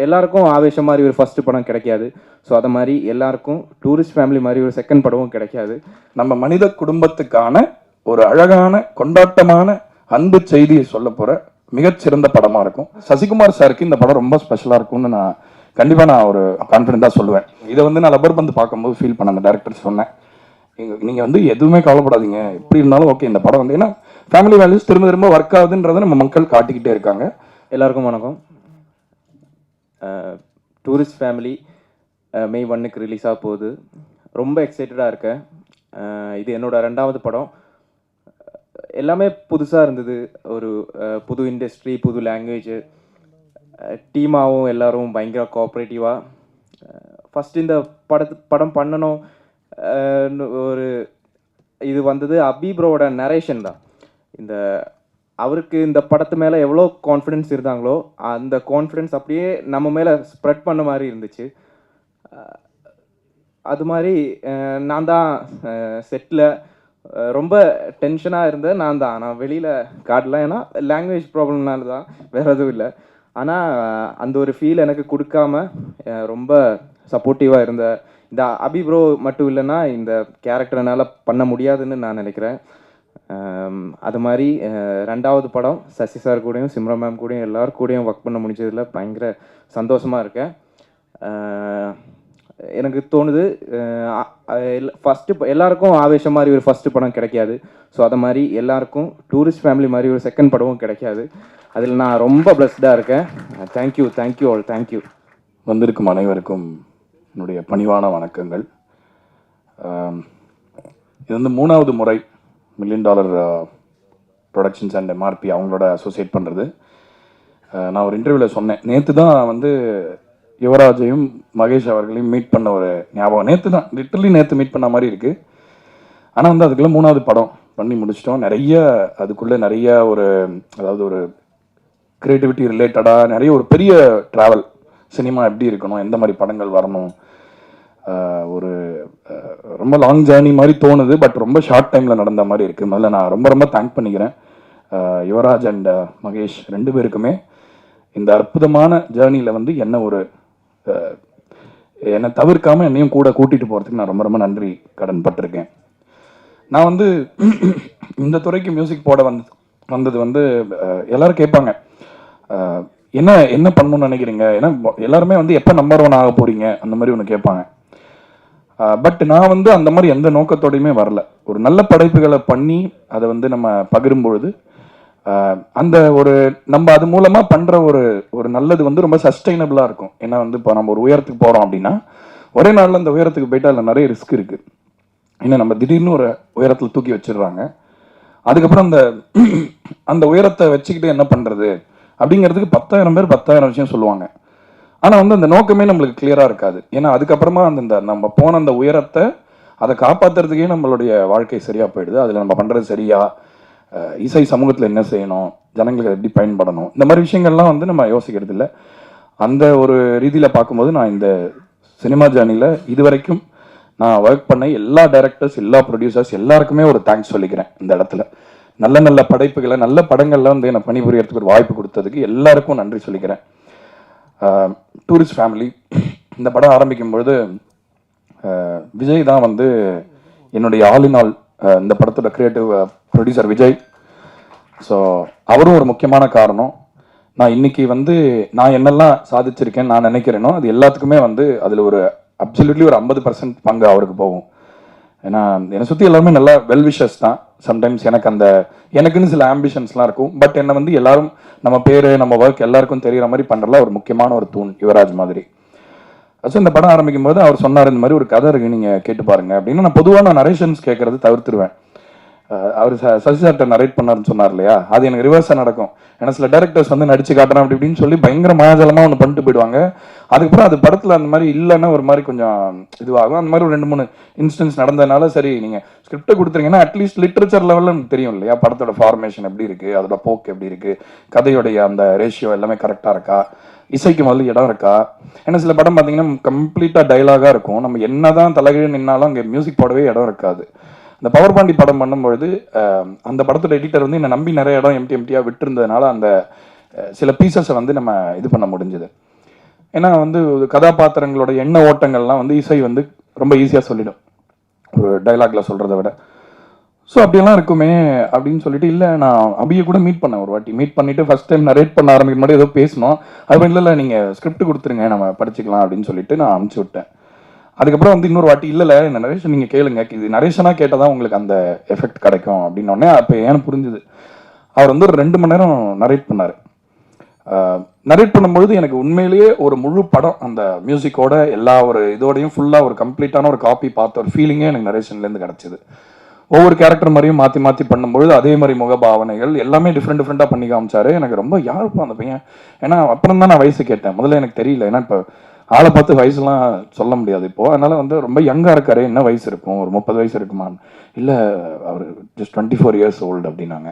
எல்லாருக்கும் ஆவேசம் மாதிரி ஒரு ஃபர்ஸ்ட் படம் கிடைக்காது. ஸோ அதை மாதிரி எல்லாருக்கும் டூரிஸ்ட் ஃபேமிலி மாதிரி ஒரு செகண்ட் படமும் கிடைக்காது. நம்ம மனித குடும்பத்துக்கான ஒரு அழகான கொண்டாட்டமான அன்பு செய்தியை சொல்ல போற மிகச்சிறந்த படமா இருக்கும். சசிகுமார் சாருக்கு இந்த படம் ரொம்ப ஸ்பெஷலா இருக்கும்னு நான் ஒரு கான்ஃபிடென்ட்டா சொல்லுவேன். இதை நான் ரப்பர் பந்து பார்க்கும்போது ஃபீல் பண்ண அந்த டைரக்டர் சொன்னேன், நீங்க எதுவுமே கவலைப்படாதீங்க, எப்படி இருந்தாலும் ஓகே இந்த படம் ஏன்னா ஃபேமிலி வேல்யூஸ் திரும்ப திரும்ப ஒர்க் ஆகுதுன்றதை நம்ம மக்கள் காட்டிக்கிட்டே இருக்காங்க. எல்லாருக்கும் வணக்கம். டூரிஸ்ட் ஃபேமிலி மே 1 ரிலீஸ் ஆக போகுது. ரொம்ப எக்ஸைட்டடாக இருக்கேன். இது என்னோட 2வது படம். எல்லாமே புதுசாக இருந்தது. ஒரு புது இண்டஸ்ட்ரி, புது லாங்குவேஜ், டீமாகவும் எல்லாரும் பயங்கர கோஆப்ரேட்டிவாக. ஃபஸ்ட் இந்த படம் பண்ணணும் ஒரு இது வந்தது அபிப்ரோட நரேஷன் தான். அவருக்கு இந்த படத்து மேலே எவ்வளோ கான்ஃபிடென்ஸ் இருந்தாங்களோ அந்த கான்ஃபிடென்ஸ் அப்படியே நம்ம மேலே ஸ்ப்ரெட் பண்ண மாதிரி இருந்துச்சு. அது மாதிரி நான் தான் செட்டில் ரொம்ப டென்ஷனாக இருந்தேன். நான் வெளியில் காட்டல, ஏன்னா லாங்குவேஜ் ப்ராப்ளம்னால தான், வேறு எதுவும் இல்லை. ஆனால் அந்த ஒரு ஃபீல் எனக்கு கொடுக்காம ரொம்ப சப்போர்ட்டிவாக இருந்த இந்த அபிப்ரோ மட்டும் இல்லைன்னா இந்த கேரக்டர் என்னால் பண்ண முடியாதுன்னு நான் நினைக்கிறேன். அது மாதிரி 2வது படம் சசி சார் கூடயும் சிம்ரா மேம் கூடயும் எல்லாரும் கூடயும் ஒர்க் பண்ண முடிஞ்சதில் பயங்கர சந்தோஷமாக இருக்கேன். எனக்கு தோணுது எல்லாருக்கும் ஆவேசம் மாதிரி ஒரு ஃபஸ்ட்டு படம் கிடைக்காது. ஸோ அதை மாதிரி எல்லாருக்கும் டூரிஸ்ட் ஃபேமிலி மாதிரி ஒரு செகண்ட் படமும் கிடைக்காது. அதில் நான் ரொம்ப பிளஸ்டாக இருக்கேன். Thank you all. தேங்க்யூ. வந்திருக்கும் அனைவருக்கும் என்னுடைய பணிவான வணக்கங்கள். இது 3வது முறை $1 million ப்ரொடக்ஷன்ஸ் அண்ட் எம்ஆர்பி அவங்களோட அசோசியேட் பண்ணுறது. நான் ஒரு இன்டர்வியூவில் சொன்னேன், நேற்று தான் யுவராஜையும் மகேஷ் அவர்களையும் மீட் பண்ண ஒரு ஞாபகம். நேற்று தான் லிட்டரலி நேற்று மீட் பண்ண மாதிரி இருக்குது. ஆனால் அதுக்குள்ளே 3வது படம் பண்ணி முடிச்சிட்டோம். அதுக்குள்ளே நிறைய அதாவது ஒரு க்ரியேட்டிவிட்டி ரிலேட்டடாக நிறைய ஒரு பெரிய ட்ராவல், சினிமா எப்படி இருக்கணும், எந்த மாதிரி படங்கள் வரணும், ஒரு ரொம்ப லாங் ஜேர்னி மாதிரி தோணுது. பட் ரொம்ப ஷார்ட் டைமில் நடந்த மாதிரி இருக்குது. முதல்ல நான் ரொம்ப தேங்க் பண்ணிக்கிறேன் யுவராஜ் அண்ட் மகேஷ் 2 பேருக்குமே. இந்த அற்புதமான ஜேர்னியில் என்னை தவிர்க்காமல் என்னையும் கூட கூட்டிகிட்டு போகிறதுக்கு நான் ரொம்ப நன்றி கடன் பட்டிருக்கேன். நான் இந்த துறைக்கு மியூசிக் போட வந்தது எல்லாரும் கேட்பாங்க, என்ன பண்ணணும்னு நினைக்கிறீங்க, ஏன்னா எல்லாருமே எப்போ நம்பர் 1 ஆக போகிறீங்க அந்த மாதிரி ஒன்று கேட்பாங்க. பட் நான் அந்த மாதிரி எந்த நோக்கத்தோடையுமே வரல. ஒரு நல்ல படைப்புகளை பண்ணி அதை நம்ம பகிரும்பொழுது அந்த நம்ம அது மூலமாக பண்ணுற ஒரு நல்லது ரொம்ப சஸ்டைனபிளாக இருக்கும். ஏன்னா இப்போ நம்ம ஒரு உயரத்துக்கு போகிறோம் அப்படின்னா ஒரே நாளில் அந்த உயரத்துக்கு போயிட்டு அதில் நிறைய ரிஸ்க் இருக்குது. ஏன்னா நம்ம திடீர்னு ஒரு உயரத்தில் தூக்கி வச்சிடுறாங்க. அதுக்கப்புறம் அந்த உயரத்தை வச்சுக்கிட்டு என்ன பண்ணுறது அப்படிங்கிறதுக்கு 10,000 பேர் 10,000 விஷயம் சொல்லுவாங்க. ஆனால் அந்த நோக்கமே நம்மளுக்கு கிளியராக இருக்காது. ஏன்னா அதுக்கப்புறமா நம்ம போன அந்த உயரத்தை அதை காப்பாற்றுறதுக்கே நம்மளுடைய வாழ்க்கை சரியாக போயிடுது. அதில் நம்ம பண்ணுறது சரியா, இசை சமூகத்தில் என்ன செய்யணும், ஜனங்களுக்கு எப்படி பயன்படணும், இந்த மாதிரி விஷயங்கள்லாம் நம்ம யோசிக்கிறது இல்லை. அந்த ஒரு ரீதியில் பார்க்கும்போது நான் இந்த சினிமா ஜேர்னியில் இதுவரைக்கும் நான் ஒர்க் பண்ண எல்லா டைரக்டர்ஸ், எல்லா ப்ரொடியூசர்ஸ் எல்லாருக்குமே ஒரு தேங்க்ஸ் சொல்லிக்கிறேன். இந்த இடத்துல நல்ல படைப்புகளை, நல்ல படங்கள்லாம் என்னை பணிபுரியறதுக்கு ஒரு வாய்ப்பு கொடுத்ததுக்கு எல்லாருக்கும் நன்றி சொல்லிக்கிறேன். டூரிஸ்ட் ஃபேமிலி இந்த படம் ஆரம்பிக்கும் பொழுது விஜய் தான் என்னுடைய ஆளினால் இந்த படத்தோட கிரியேட்டிவ் ப்ரொடியூசர் விஜய். ஸோ அவரும் ஒரு முக்கியமான காரணம். நான் இன்னைக்கு நான் என்னெல்லாம் சாதிச்சிருக்கேன்னு நான் நினைக்கிறேனோ அது எல்லாத்துக்குமே அதில் ஒரு அப்சல்யூட்லி ஒரு 50% பங்கு அவருக்கு போகும். ஏன்னா என்னை சுற்றி எல்லாருமே நல்லா வெல்விஷஸ் தான். சம்டைம்ஸ் எனக்குன்னு சில ஆம்பிஷன்ஸ்லாம் இருக்கும். பட் என்னை எல்லாரும் நம்ம பேர், நம்ம ஒர்க் எல்லாருக்கும் தெரிகிற மாதிரி பண்ணுறதுல ஒரு முக்கியமான ஒரு தூண் யுவராஜ் மாதிரி. ஸோ இந்த படம் ஆரம்பிக்கும் போது அவர் சொன்னார், இந்த மாதிரி ஒரு கதை இருக்கு, நீங்கள் கேட்டு பாருங்க அப்படின்னு. நான் பொதுவாக நரேஷன்ஸ் கேட்கறது தவிர்த்துருவேன். அவர் சசி சார்ட்ட நரேட் பண்ணாருன்னு சொன்னார் இல்லையா, அது எனக்கு ரிவர்ஸாக நடக்கும். ஏன்னா சில டேரக்டர்ஸ் நடிச்சு காட்டுறேன் அப்படி இப்படின்னு சொல்லி பயங்கர மாயாஜலமாக ஒன்று பண்ணிட்டு போயிடுவாங்க. அதுக்கப்புறம் அது படத்தில் அந்த மாதிரி இல்லைன்னா ஒரு மாதிரி கொஞ்சம் இதுவாகும். அந்த மாதிரி ஒரு 2-3 இன்ஸ்டன்ஸ் நடந்ததுனால சரி நீங்கள் ஸ்கிரிப்டை கொடுத்துருங்கன்னா அட்லீஸ்ட் லிட்ரேச்சர் லெவலில் நமக்கு தெரியும் இல்லையா, படத்தோட ஃபார்மேஷன் எப்படி இருக்குது, அதோட போக்கு எப்படி இருக்குது, கதையோடைய அந்த ரேஷியோ எல்லாமே கரெக்டாக இருக்கா, இசைக்கு முதல்ல இடம் இருக்கா. ஏன்னா சில படம் பார்த்தீங்கன்னா கம்ப்ளீட்டாக டைலாகாக இருக்கும், நம்ம என்ன தான் தலைகீழ் நின்னாலும் அங்கே மியூசிக் போடவே இடம் இருக்காது. இந்த பவர் பாண்டி படம் பண்ணும்பொழுது அந்த படத்தோட எடிட்டர் என்னை நம்பி நிறைய இடம் எம்டியாக விட்டுருந்ததுனால அந்த சில பீசஸை நம்ம இது பண்ண முடிஞ்சுது. ஏன்னா வந்து கதாபாத்திரங்களோட எண்ண ஓட்டங்கள்லாம் வந்து இசை வந்து ரொம்ப ஈஸியாக சொல்லிடும் ஒரு டைலாக்ல சொல்கிறத விட. ஸோ அப்படியெல்லாம் இருக்குமே அப்படின்னு சொல்லிட்டு இல்லை நான் அபியை கூட மீட் பண்ணேன் ஒரு வாட்டி. மீட் பண்ணிட்டு ஃபர்ஸ்ட் டைம் நரேட் பண்ண ஆரம்பிக்கும் முன்னாடி ஏதோ பேசணும். அது இல்லை நீங்கள் ஸ்கிரிப்ட் கொடுத்துருங்க நம்ம படிச்சுக்கலாம் அப்படின்னு சொல்லிட்டு நான் அனுப்பிச்சி விட்டேன். அதுக்கப்புறம் வந்து இன்னொரு வாட்டி இல்லை இந்த நரேஷன் நீங்கள் கேளுங்க, இது நரேஷனாக கேட்டால் தான் உங்களுக்கு அந்த எஃபெக்ட் கிடைக்கும் அப்படின்னோடனே அப்போ ஏன்னு புரிஞ்சுது. அவர் வந்து ஒரு 2 மணி நேரம் நரேட் பண்ணார். நரேட் பண்ணும்பொழுது எனக்கு உண்மையிலேயே ஒரு முழு படம் அந்த மியூசிக்கோட எல்லா ஒரு இதோடையும் ஃபுல்லாக ஒரு கம்ப்ளீட்டான ஒரு காப்பி பார்த்த ஒரு ஃபீலிங்கே எனக்கு நரேஷன்லேருந்து கிடச்சிது. ஒவ்வொரு கேரக்டர் மாதிரியும் மாற்றி மாற்றி பண்ணும்பொழுது அதே மாதிரி முகபாவனைகள் எல்லாமே டிஃப்ரெண்ட்டாக பண்ணி காமிச்சாரு. எனக்கு ரொம்ப யாருப்பா அந்த பையன், ஏன்னா அப்புறம் தான் நான் வயசு கேட்டேன். முதல்ல எனக்கு தெரியல, ஏன்னா இப்போ ஆளை பார்த்து வயசுலாம் சொல்ல முடியாது இப்போது. அதனால வந்து ரொம்ப யங்காக இருக்காரு, என்ன வயசு இருக்கும், ஒரு 30 வயசு இருக்குமான்னு. இல்லை அவர் ஜஸ்ட் 24 இயர்ஸ் ஓல்டு அப்படின்னாங்க.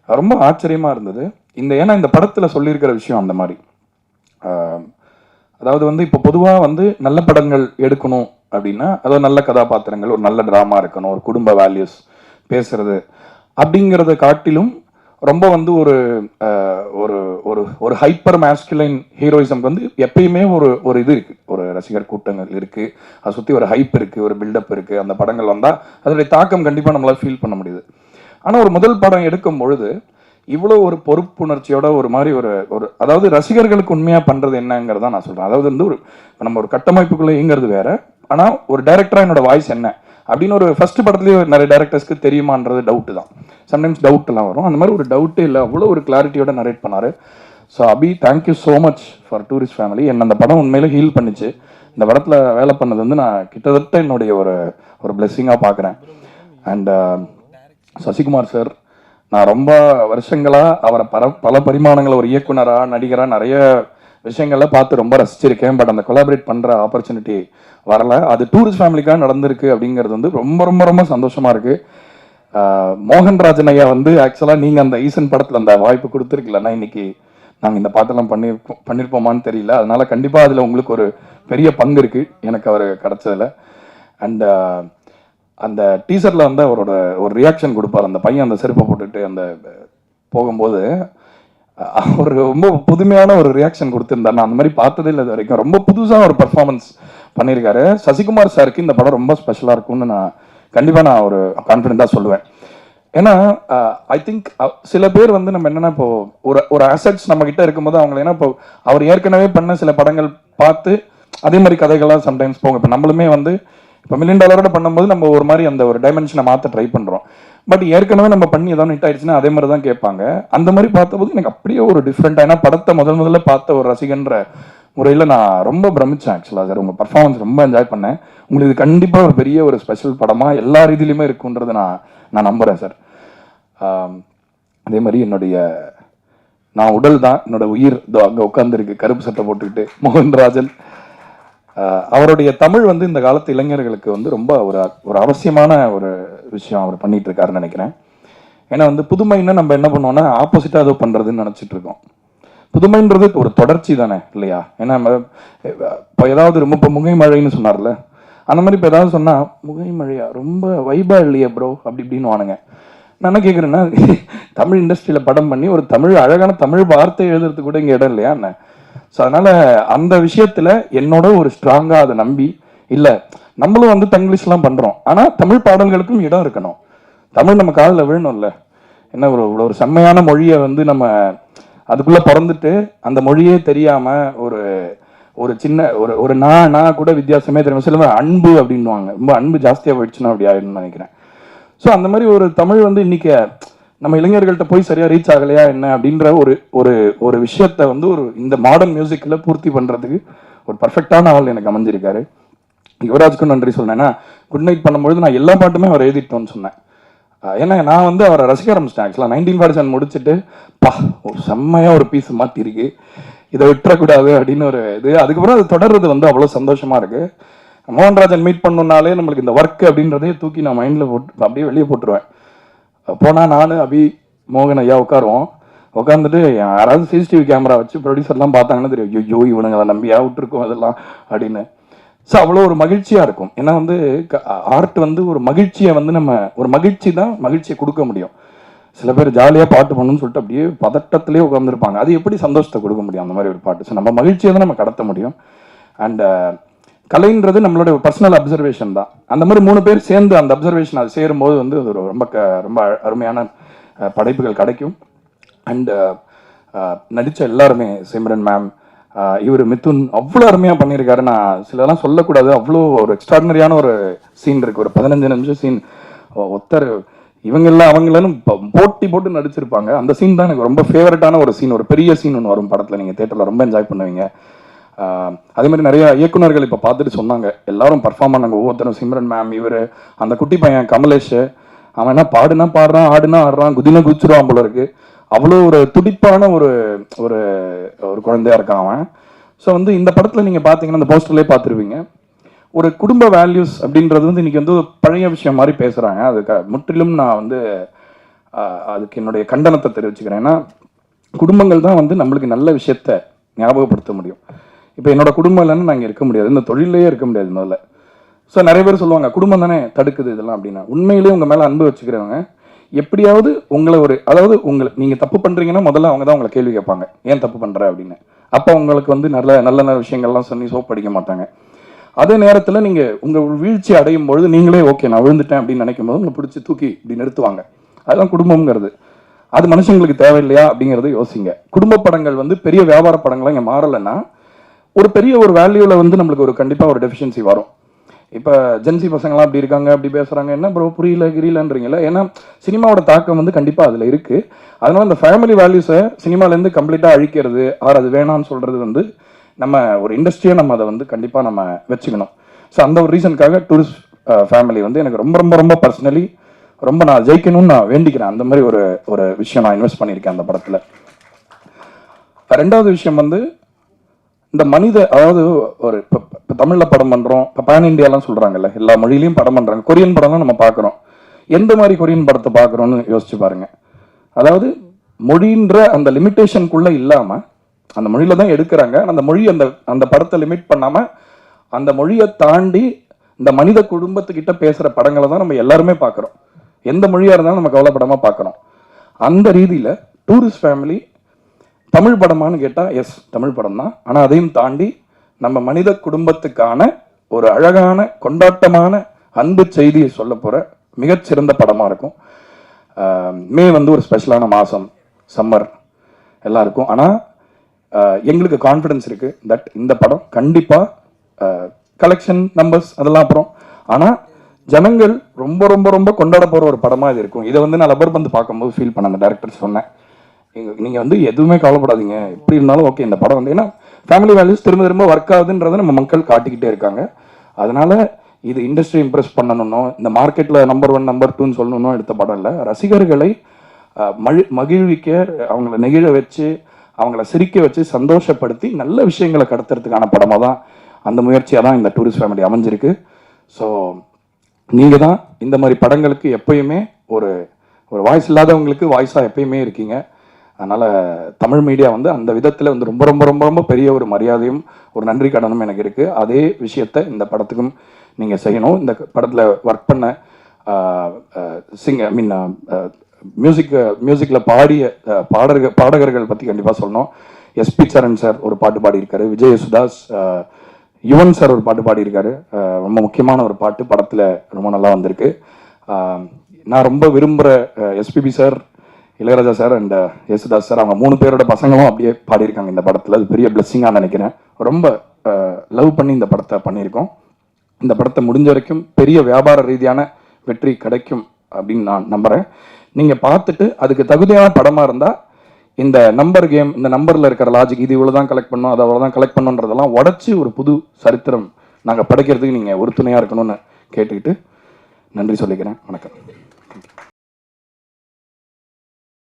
ரொம்ப ஆச்சரியமாக இருந்தது. ஏன்னா இந்த படத்தில் சொல்லியிருக்கிற விஷயம் அந்த மாதிரி. அதாவது வந்து இப்போ பொதுவாக வந்து நல்ல படங்கள் எடுக்கணும் அப்படின்னா அதாவது நல்ல கதாபாத்திரங்கள், ஒரு நல்ல ட்ராமா இருக்கணும், ஒரு குடும்ப வேல்யூஸ் பேசுறது அப்படிங்கிறத காட்டிலும் ரொம்ப வந்து ஒரு ஒரு ஒரு ஒரு ஹைப்பர் மேஸ்குலைன் ஹீரோயிசம் வந்து எப்பயுமே ஒரு இது இருக்குது, ஒரு ரசிகர் கூட்டங்கள் இருக்குது, அதை சுற்றி ஒரு ஹைப் இருக்குது, ஒரு பில்டப் இருக்குது. அந்த படங்கள் வந்தால் அதனுடைய தாக்கம் கண்டிப்பாக நம்மளால் ஃபீல் பண்ண முடியுது. ஆனால் ஒரு முதல் படம் எடுக்கும் பொழுது இவ்வளோ ஒரு பொறுப்புணர்ச்சியோட ஒரு மாதிரி ஒரு அதாவது ரசிகர்களுக்கு உண்மையாக பண்ணுறது என்னங்கிறத நான் சொல்கிறேன். அதாவது வந்து நம்ம ஒரு கட்டமைப்புக்குள்ளே இயங்கிறது வேற, ஆனால் ஒரு டைரக்டராக என்னோட வாய்ஸ் என்ன அப்படின்னு ஒரு ஃபர்ஸ்ட் படத்துலேயே நிறைய டேரக்டர்ஸ்க்கு தெரியுமான்றது டவுட்டு தான். சம்டைம்ஸ் டவுட்லாம் வரும். அந்த மாதிரி ஒரு டவுட்டே இல்லை, அவ்வளோ ஒரு கிளாரிட்டியோட நரேட் பண்ணார். So Abi, thank you so much for Tourist Family. என்ன அந்த படம் உண்மையில ஹீல் பண்ணிச்சு. இந்த படத்தில் வேலை பண்ணது வந்து நான் கிட்டத்தட்ட என்னுடைய ஒரு பிளெஸ்ஸிங்காக பார்க்குறேன். அண்ட் சசிகுமார் சார், நான் ரொம்ப வருஷங்களாக அவரை பல பரிமாணங்களை ஒரு இயக்குனராக நடிகராக நிறைய விஷயங்கள்ல பார்த்து ரொம்ப ரசிச்சிருக்கேன். பட் அந்த கொலாபரேட் பண்ணுற ஆப்பர்ச்சுனிட்டி வரல. அது டூரிஸ்ட் ஃபேமிலிக்காக நடந்திருக்கு அப்படிங்கிறது வந்து ரொம்ப ரொம்ப ரொம்ப சந்தோஷமா இருக்கு. மோகன்ராஜன் ஐயா வந்து ஆக்சுவலாக நீங்கள் அந்த ஈசன் படத்தில் அந்த வாய்ப்பு கொடுத்துருக்கலன்னா இன்னைக்கு நாங்கள் இந்த பாட்டெல்லாம் பண்ணியிருப்போமான்னு தெரியல. அதனால கண்டிப்பாக அதில் உங்களுக்கு ஒரு பெரிய பங்கு இருக்கு எனக்கு அவர் கிடைச்சதில். அண்ட் அந்த டீசரில் வந்து அவரோட ஒரு ரியாக்ஷன் கொடுப்பார். அந்த பையன் அந்த செருப்பை போட்டுட்டு அந்த போகும்போது அவர் ரொம்ப புதுமையான ஒரு ரியாக்ஷன் கொடுத்துருந்தார். நான் அந்த மாதிரி பார்த்ததே இல்லை இது வரைக்கும். ரொம்ப புதுசாக ஒரு பர்ஃபார்மன்ஸ் பண்ணியிருக்காரு. சசிகுமார் சாருக்கு இந்த படம் ரொம்ப ஸ்பெஷலாக இருக்கும்னு நான் ஒரு கான்ஃபிடென்ட்டாக சொல்லுவேன். ஏன்னா ஐ திங்க் சில பேர் வந்து நம்ம என்னன்னா இப்போ ஒரு அசெட்ஸ் நம்ம கிட்ட இருக்கும்போது அவங்க ஏன்னா இப்போ அவர் ஏற்கனவே பண்ண சில படங்கள் பார்த்து அதே மாதிரி கதைகள்லாம் சம்டைம்ஸ் போகும். இப்போ நம்மளுமே வந்து இப்போ $1 மில்லியன் பண்ணும்போது நம்ம ஒரு மாதிரி அந்த ஒரு டைமென்ஷனை மாற்ற ட்ரை பண்ணுறோம். பட் ஏற்கனவே நம்ம பண்ணி ஏதாவது ஹிட் ஆயிடுச்சுன்னா அதே மாதிரி தான் கேட்பாங்க. அந்த மாதிரி பார்த்தபோது எனக்கு அப்படியே ஒரு டிஃப்ரெண்டாக, ஏன்னா படத்தை முதல்ல பார்த்த ஒரு ரசிகன்ற முறையில் நான் ரொம்ப பிரமிச்சேன். ஆக்சுவலாக சார் உங்கள் பர்ஃபார்மன்ஸ் ரொம்ப என்ஜாய் பண்ணேன். உங்களுக்கு கண்டிப்பாக ஒரு பெரிய ஒரு ஸ்பெஷல் படமாக எல்லா ரீதியிலுமே இருக்குன்றதை நான் நம்புகிறேன் சார். அதே மாதிரி நான் உடல் தான் என்னோட உயிர் அங்கே உட்காந்துருக்கு கருப்பு சட்டை போட்டுக்கிட்டு மோகன்ராஜன். அவருடைய தமிழ் வந்து இந்த காலத்து இளைஞர்களுக்கு வந்து ரொம்ப ஒரு அவசியமான ஒரு விஷயம் அவர் பண்ணிட்டு இருக்காருன்னு நினைக்கிறேன். ஏன்னா வந்து புதுமைன்னு நம்ம என்ன பண்ணுவோம்னா ஆப்போசிட்டாக ஏதோ பண்ணுறதுன்னு நினச்சிட்டு இருக்கோம். புதுமைன்றது ஒரு தொடர்ச்சி தானே இல்லையா? ஏன்னா இப்போ ஏதாவது ரொம்ப இப்போ முகை மழைன்னு சொன்னார்ல, அந்த மாதிரி இப்போ ஏதாவது சொன்னால் முகை மழையா ரொம்ப வைபா இல்லையா ப்ரோ அப்படி இப்படின்னு வானுங்க. நான் என்ன கேட்குறேன்னா தமிழ் இண்டஸ்ட்ரியில் படம் பண்ணி ஒரு அழகான தமிழ் வார்த்தை எழுதுறதுக்கு கூட இங்கே இடம் இல்லையா என்ன? ஸோ அதனால அந்த விஷயத்துல என்னோட ஒரு ஸ்ட்ராங்கா அதை நம்பி இல்லை நம்மளும் வந்து தங்கிலீஷ்லாம் பண்றோம், ஆனால் தமிழ் பாடல்களுக்கும் இடம் இருக்கணும். தமிழ் நம்ம காலில் விழணும்ல. என்ன ஒரு செம்மையான மொழியை வந்து நம்ம அதுக்குள்ள பிறந்துட்டு அந்த மொழியே தெரியாம ஒரு சின்ன ஒரு நான் கூட வித்தியாசமே தெரியும். சில அன்பு அப்படின்வாங்க, ரொம்ப அன்பு ஜாஸ்தியாக போயிடுச்சுன்னா அப்படி ஆயிடும்னு நினைக்கிறேன். ஸோ அந்த மாதிரி ஒரு தமிழ் வந்து இன்னைக்கு நம்ம இளைஞர்கள்ட்ட போய் சரியா ரீச் ஆகலையா என்ன அப்படின்ற ஒரு விஷயத்த வந்து இந்த மாடர்ன் மியூசிக்ல பூர்த்தி பண்றதுக்கு ஒரு பர்ஃபெக்டான ஆள் எனக்கு அமைஞ்சிருக்காரு. யுவராஜ்க்கும் நன்றி சொன்னேன். ஏன்னா குட் நைட் பண்ணும்பொழுது நான் எல்லா பாட்டுமே அவர் எழுதிட்டோன்னு சொன்னேன். ஏன்னா நான் வந்து அவரை ரசிக்க ஆரம்பிச்சிட்டேன். ஆக்சுவலாக 1947 முடிச்சுட்டு ஒரு செம்மையா ஒரு பீஸ் மாற்றிருக்கு, இதை விட்டுறக்கூடாது அப்படின்னு ஒரு இது. அதுக்கப்புறம் அது தொடர்றது வந்து அவ்வளோ சந்தோஷமா இருக்கு. மோகன்ராஜன் மீட் பண்ணணும்னாலே நம்மளுக்கு இந்த ஒர்க் அப்படின்றதே தூக்கி நான் மைண்டில் போட்டு அப்படியே வெளியே போட்டுருவேன். போனால் நான் அபி மோகன் ஐயா உட்காருவோம். உட்காந்துட்டு யாராவது சிசிடிவி கேமரா வச்சு ப்ரொடியூசர்லாம் பார்த்தாங்கன்னா தெரியும், ஐயோ இவனுங்க அதை நம்பியா விட்டுருக்கோம் அதெல்லாம் அப்படின்னு. ஸோ அவ்வளோ ஒரு மகிழ்ச்சியாக இருக்கும். ஏன்னா வந்து ஆர்ட் வந்து ஒரு மகிழ்ச்சியை வந்து நம்ம ஒரு மகிழ்ச்சி தான் மகிழ்ச்சியை கொடுக்க முடியும். சில பேர் ஜாலியாக பாட்டு பண்ணணும்னு சொல்லிட்டு அப்படியே பதட்டத்திலே உட்காந்துருப்பாங்க. அது எப்படி சந்தோஷத்தை கொடுக்க முடியும் அந்த மாதிரி ஒரு பாட்டு? ஸோ நம்ம மகிழ்ச்சியை தான் நம்ம கடத்த முடியும். அண்ட் கலைன்றது நம்மளோட பர்சனல் அப்சர்வேஷன் தான். அந்த மாதிரி 3 பேர் சேர்ந்து அந்த அப்சர்வேஷன் அது சேரும்போது வந்து அது ஒரு ரொம்ப அருமையான படைப்புகள் கிடைக்கும். அண்ட் நடித்த எல்லாருமே, சிம்ரன் மேம், இவர் மிதுன் அவ்வளோ அருமையாக பண்ணியிருக்காரு. நான் சிலலாம் சொல்லக்கூடாது, அவ்வளோ ஒரு எக்ஸ்ட்ராடினரியான ஒரு சீன் இருக்குது, ஒரு 15 நிமிஷம் சீன். ஒருத்தர் இவங்கெல்லாம் அவங்களும் போட்டி போட்டு நடிச்சிருப்பாங்க. அந்த சீன் தான் எனக்கு ரொம்ப ஃபேவரட்டான ஒரு சீன். ஒரு பெரிய சீன் ஒன்று வரும் படத்தில், நீங்கள் தேட்டரில் ரொம்ப என்ஜாய் பண்ணுவீங்க. அதே மாதிரி நிறைய இயக்குனர்கள் இப்போ பார்த்துட்டு சொன்னாங்க, எல்லாரும் பர்ஃபார்ம் பண்ணாங்க ஒவ்வொருத்தரும். சிம்ரன் மேம், இவர், அந்த குட்டி பையன் கமலேஷ், அவன் என்ன பாடுனா பாடுறான், ஆடுனா ஆடுறான், குதினா குதிச்சிருவான் போல இருக்கு. அவ்வளோ ஒரு துடிப்பான ஒரு ஒரு ஒரு குழந்தையா இருக்கான் அவன். ஸோ வந்து இந்த படத்தில் நீங்கள் பார்த்தீங்கன்னா அந்த போஸ்டர்லேயே பார்த்துருவீங்க, ஒரு குடும்ப வேல்யூஸ் அப்படின்றது வந்து இன்னைக்கு வந்து பழைய விஷயம் மாதிரி பேசுகிறாங்க. அது முற்றிலும் நான் வந்து அதுக்கு என்னுடைய கண்டனத்தை தெரிவிச்சுக்கிறேன். ஏன்னா குடும்பங்கள் தான் வந்து நம்மளுக்கு நல்ல விஷயத்த ஞாபகப்படுத்த முடியும். இப்போ என்னோட குடும்பம் இல்லைன்னு நான் இங்கே இருக்க முடியாது, இந்த தொழிலையே இருக்க முடியாது முதல்ல. ஸோ நிறைய பேர் சொல்லுவாங்க குடும்பம் தானே தடுக்குது இதெல்லாம் அப்படின்னா. உண்மையிலேயே உங்கள் மேலே அன்பு வச்சுக்கிறவங்க எப்படியாவது உங்களை அதாவது நீங்கள் தப்பு பண்ணுறீங்கன்னா முதல்ல அவங்க தான் உங்களை கேள்வி கேட்பாங்க, ஏன் தப்பு பண்ணுற அப்படின்னு. அப்போ உங்களுக்கு வந்து நல்ல நல்ல விஷயங்கள்லாம் சொல்லி சோப் அடிக்க மாட்டாங்க. அதே நேரத்தில் நீங்கள் உங்கள் வீழ்ச்சி அடையும் பொழுது நீங்களே ஓகே நான் விழுந்துட்டேன் அப்படின்னு நினைக்கும் போது உங்களை பிடிச்சி தூக்கி இப்படி நிறுத்துவாங்க. அதுதான் குடும்பம்ங்கிறது. அது மனுஷங்களுக்கு தேவையில்லையா அப்படிங்கிறத யோசிங்க. குடும்ப படங்கள் வந்து பெரிய வியாபார படங்களாக இங்கே மாறலைன்னா ஒரு பெரிய ஒரு வேல்யூவில் வந்து நம்மளுக்கு ஒரு கண்டிப்பாக ஒரு டெஃபிஷியன்சி வரும். இப்போ ஜென்சி பசங்களாம் அப்படி இருக்காங்க, அப்படி பேசுகிறாங்க, என்ன ப்ரோ புரியல கிரியலன்றீங்களா? ஏன்னா சினிமாவோட தாக்கம் வந்து கண்டிப்பாக அதில் இருக்குது. அதனால் அந்த ஃபேமிலி வேல்யூஸை சினிமாலேருந்து கம்ப்ளீட்டாக அழிக்கிறது அது வேணான்னு சொல்கிறது வந்து நம்ம ஒரு இண்டஸ்ட்ரியை நம்ம அதை வந்து கண்டிப்பாக நம்ம வச்சுக்கணும். ஸோ அந்த ஒரு ரீசனுக்காக டூரிஸ்ட் ஃபேமிலி வந்து எனக்கு ரொம்ப ரொம்ப ரொம்ப பர்சனலி ரொம்ப நான் ஜெயிக்கணும்னு நான் வேண்டிக்கிறேன். அந்த மாதிரி ஒரு விஷயம் நான் இன்வெஸ்ட் பண்ணியிருக்கேன் அந்த படத்தில். ரெண்டாவது விஷயம் வந்து இந்த அதாவது ஒரு இப்போ தமிழில் படம் பண்ணுறோம், இப்போ பேன் இண்டியாலாம் சொல்கிறாங்கல்ல, எல்லா மொழியிலையும் படம் பண்ணுறாங்க. கொரியன் படம்லாம் நம்ம பார்க்குறோம். எந்த மாதிரி கொரியன் படத்தை பார்க்குறோன்னு யோசிச்சு பாருங்க. அதாவது மொழின்ற அந்த லிமிட்டேஷனுக்குள்ளே இல்லாமல் அந்த மொழியில தான் எடுக்கிறாங்க. அந்த மொழி அந்த படத்தை லிமிட் பண்ணாமல் அந்த மொழியை தாண்டி இந்த மனித குடும்பத்துக்கிட்ட பேசுகிற படங்களை தான் நம்ம எல்லாருமே பார்க்குறோம். எந்த மொழியாக இருந்தாலும் நம்ம கவலைப்படாமல் பார்க்குறோம். அந்த ரீதியில் டூரிஸ்ட் ஃபேமிலி தமிழ் படமானு கேட்டால் எஸ் தமிழ் படம் தான். ஆனால் அதையும் தாண்டி நம்ம மனித குடும்பத்துக்கான ஒரு அழகான கொண்டாட்டமான அன்பு செய்தியை சொல்ல போகிற மிகச்சிறந்த படமாக இருக்கும். மே வந்து ஒரு ஸ்பெஷலான மாதம், சம்மர் எல்லாம் இருக்கும். ஆனால் எங்களுக்கு கான்ஃபிடன்ஸ் இருக்குது தட் இந்த படம் கண்டிப்பாக கலெக்ஷன் நம்பர்ஸ் அதெல்லாம் அப்புறம், ஆனால் ஜனங்கள் ரொம்ப ரொம்ப ரொம்ப கொண்டாட போகிற ஒரு படமாக இது இருக்கும். இதை வந்து நான் லப்பர் பந்து பார்க்கும்போது ஃபீல் பண்ண அந்த டேரக்டர் சொன்னேன், நீங்கள் வந்து எதுவுமே கவலைப்படாதீங்க, எப்படி இருந்தாலும் ஓகே இந்த படம் வந்து, ஏன்னா ஃபேமிலி வேல்யூஸ் திரும்ப திரும்ப ஒர்க் ஆகுதுன்றதை நம்ம மக்கள் காட்டிக்கிட்டே இருக்காங்க. அதனால இது இண்டஸ்ட்ரி இம்ப்ரெஸ் பண்ணணும்னோ இந்த மார்க்கெட்டில் நம்பர் 1 நம்பர் 2ன்னு சொல்லணும்னோ எடுத்த படம் இல்லை. ரசிகர்களை மகிழ்விக்க, அவங்கள நெகிழ வச்சு, அவங்கள சிரிக்க வச்சு, சந்தோஷப்படுத்தி நல்ல விஷயங்களை கடத்துறதுக்கான படமாக தான், அந்த முயற்சியாக தான் இந்த டூரிஸ்ட் ஃபேமிலி அமைஞ்சிருக்கு. ஸோ நீங்கள் தான் இந்த மாதிரி படங்களுக்கு எப்பயுமே ஒரு வாய்ஸ் இல்லாதவங்களுக்கு வாய்ஸாக எப்பயுமே இருக்கீங்க. அதனால் தமிழ் மீடியா வந்து அந்த விதத்தில் வந்து ரொம்ப ரொம்ப ரொம்ப ரொம்ப பெரிய ஒரு மரியாதையும் ஒரு நன்றி கடனும் எனக்கு இருக்குது. அதே விஷயத்தை இந்த படத்துக்கும் நீங்கள் செய்யணும். இந்த படத்தில் ஒர்க் பண்ண மியூசிக்கில் பாடிய பாடகர்கள் பற்றி கண்டிப்பாக சொல்லணும். எஸ்பி சரண் சார் ஒரு பாட்டு பாடியிருக்காரு, விஜய் யேசுதாஸ், யுவன் சார் ஒரு பாட்டு பாடியிருக்காரு. ரொம்ப முக்கியமான ஒரு பாட்டு படத்தில் ரொம்ப நல்லா வந்திருக்கு. நான் ரொம்ப விரும்புகிற SPB sir, Ilaiyaraaja sir and Yesudas sir, அவங்க 3 பேரோட பசங்களும் அப்படியே பாடியிருக்காங்க இந்த படத்தில். அது பெரிய பிளெஸ்ஸிங்காக நினைக்கிறேன். ரொம்ப லவ் பண்ணி இந்த படத்தை பண்ணியிருக்கோம். இந்த படத்தை முடிஞ்ச வரைக்கும் பெரிய வியாபார ரீதியான வெற்றி கிடைக்கும் அப்படின்னு நான் நம்புகிறேன். நீங்கள் பார்த்துட்டு அதுக்கு தகுதியான படமாக இருந்தால் இந்த நம்பர் கேம், இந்த நம்பரில் இருக்கிற லாஜிக், இது இவ்வளோ தான் கலெக்ட் பண்ணணும், அதை அவ்வளோ தான் கலெக்ட் பண்ணுன்றதெல்லாம் உடச்சி ஒரு புது சரித்திரம் நாங்கள் படைக்கிறதுக்கு நீங்கள் உறுதுணையாக இருக்கணும்னு கேட்டுக்கிட்டு நன்றி சொல்லிக்கிறேன். வணக்கம்.